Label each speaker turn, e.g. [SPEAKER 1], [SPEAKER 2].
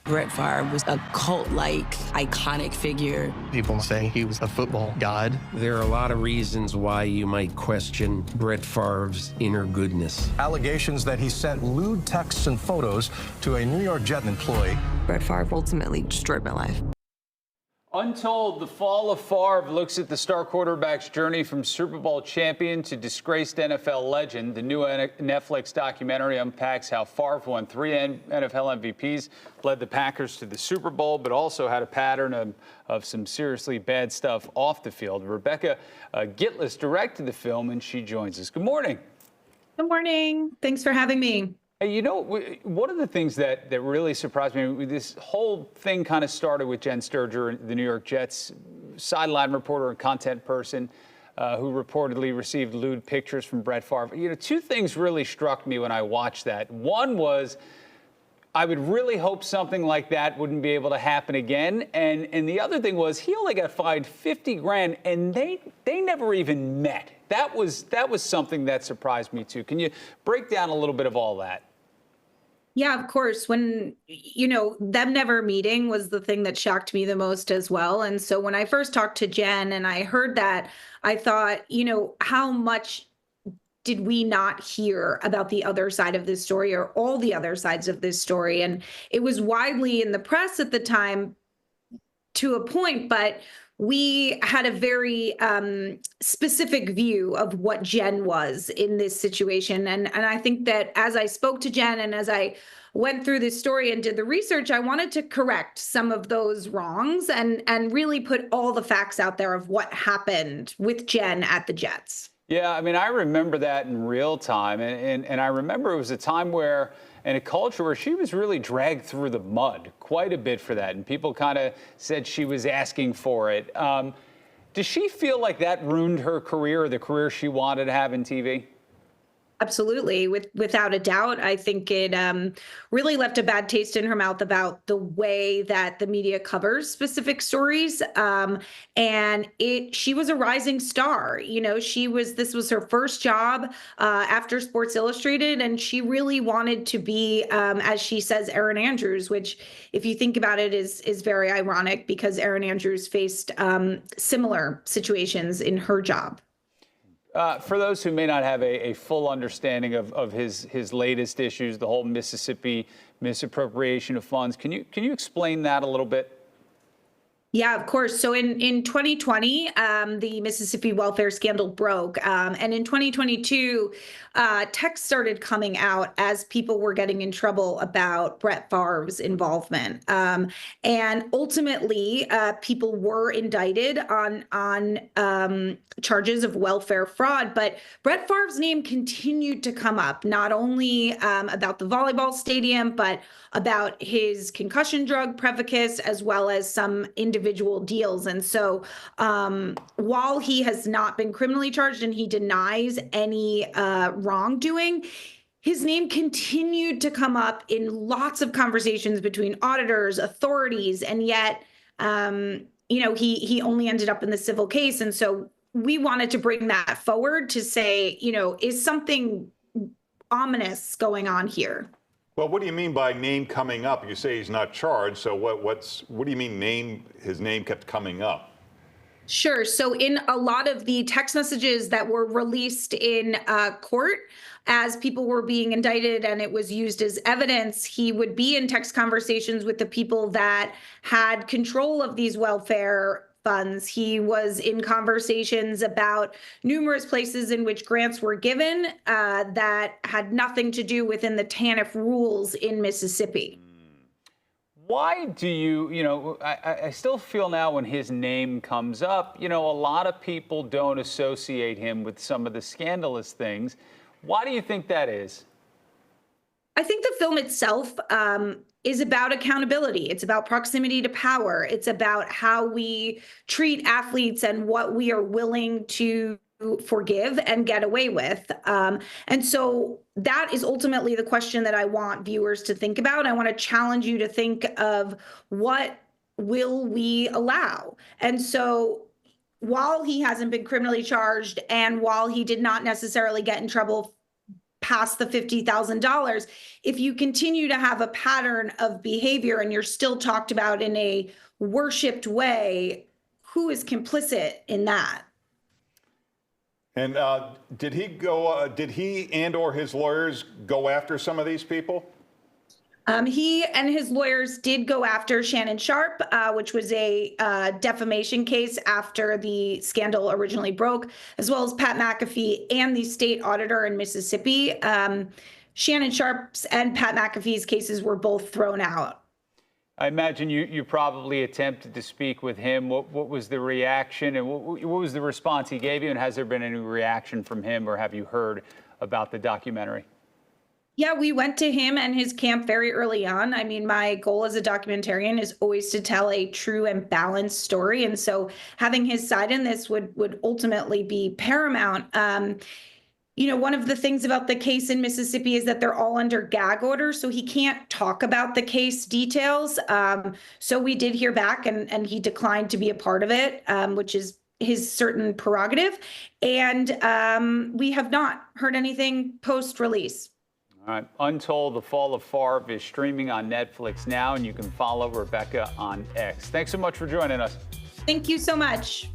[SPEAKER 1] Brett Favre was a cult-like, iconic figure.
[SPEAKER 2] People say he was a football god.
[SPEAKER 3] There are a lot of reasons why you might question Brett Favre's inner goodness.
[SPEAKER 4] Allegations that he sent lewd texts and photos to a New York Jet employee.
[SPEAKER 1] Brett Favre ultimately destroyed my life.
[SPEAKER 5] Untold, the Fall of Favre looks at the star quarterback's journey from Super Bowl champion to disgraced NFL legend. The new Netflix documentary unpacks how Favre won 3 NFL MVPs, led the Packers to the Super Bowl, but also had a pattern of some seriously bad stuff off the field. Rebecca Gitless directed the film, and she joins us. Good morning.
[SPEAKER 6] Good morning. Thanks for having me.
[SPEAKER 5] Hey, you know, one of the things that really surprised me, this whole thing kind of started with Jen Sterger, the New York Jets sideline reporter and content person who reportedly received lewd pictures from Brett Favre. You know, two things really struck me when I watched that. One was I would really hope something like that wouldn't be able to happen again. And the other thing was he only got fined $50,000 and they never even met. That was something that surprised me too. Can you break down a little bit of all that?
[SPEAKER 6] Yeah, of course. When, them never meeting was the thing that shocked me the most as well. And so when I first talked to Jen and I heard that, I thought, how much did we not hear about the other side of this story or all the other sides of this story? And it was widely in the press at the time to a point, but we had a very specific view of what Jen was in this situation. And I think that as I spoke to Jen and as I went through this story and did the research, I wanted to correct some of those wrongs and really put all the facts out there of what happened with Jen at the Jets.
[SPEAKER 5] Yeah, I mean, I remember that in real time. And I remember it was a time where, in a culture where she was really dragged through the mud quite a bit for that. And people kind of said she was asking for it. Does she feel like that ruined her career or the career she wanted to have in TV?
[SPEAKER 6] Absolutely. Without a doubt, I think it really left a bad taste in her mouth about the way that the media covers specific stories. And she was a rising star. This was her first job after Sports Illustrated, and she really wanted to be, as she says, Erin Andrews, which, if you think about it, is very ironic because Erin Andrews faced similar situations in her job.
[SPEAKER 5] For those who may not have a full understanding of his latest issues, the whole Mississippi misappropriation of funds, can you explain that a little bit?
[SPEAKER 6] Yeah, of course. So in 2020, the Mississippi welfare scandal broke. And in 2022, texts started coming out as people were getting in trouble about Brett Favre's involvement. And ultimately, people were indicted on charges of welfare fraud. But Brett Favre's name continued to come up, not only about the volleyball stadium, but about his concussion drug Prevacus, as well as some individual deals. And so while he has not been criminally charged and he denies any wrongdoing, his name continued to come up in lots of conversations between auditors, authorities, and yet, he only ended up in the civil case. And so we wanted to bring that forward to say, is something ominous going on here?
[SPEAKER 7] Well, what do you mean by name coming up? You say he's not charged, so what do you mean his name kept coming up?
[SPEAKER 6] Sure. So in a lot of the text messages that were released in court, as people were being indicted and it was used as evidence, he would be in text conversations with the people that had control of these welfare funds. He was in conversations about numerous places in which grants were given that had nothing to do within the TANF rules in Mississippi.
[SPEAKER 5] Why do I still feel now when his name comes up, a lot of people don't associate him with some of the scandalous things. Why do you think that is?
[SPEAKER 6] I think the film itself is about accountability. It's about proximity to power. It's about how we treat athletes and what we are willing to forgive and get away with. And so that is ultimately the question that I want viewers to think about. I want to challenge you to think of what will we allow? And so while he hasn't been criminally charged and while he did not necessarily get in trouble past the $50,000. If you continue to have a pattern of behavior and you're still talked about in a worshipped way, who is complicit in that?
[SPEAKER 7] And did he and/or his lawyers go after some of these people?
[SPEAKER 6] He and his lawyers did go after Shannon Sharpe, which was a defamation case after the scandal originally broke, as well as Pat McAfee and the state auditor in Mississippi. Shannon Sharpe's and Pat McAfee's cases were both thrown out.
[SPEAKER 5] I imagine you probably attempted to speak with him. What was the reaction, and what was the response he gave you? And has there been any reaction from him, or have you heard about the documentary?
[SPEAKER 6] Yeah, we went to him and his camp very early on. I mean, my goal as a documentarian is always to tell a true and balanced story. And so having his side in this would ultimately be paramount. You know, one of the things about the case in Mississippi is that they're all under gag orders, so he can't talk about the case details. So we did hear back, and he declined to be a part of it, which is his certain prerogative. And we have not heard anything post-release.
[SPEAKER 5] All right. Untold, The Fall of Favre is streaming on Netflix now, and you can follow Rebecca on X. Thanks so much for joining us.
[SPEAKER 6] Thank you so much.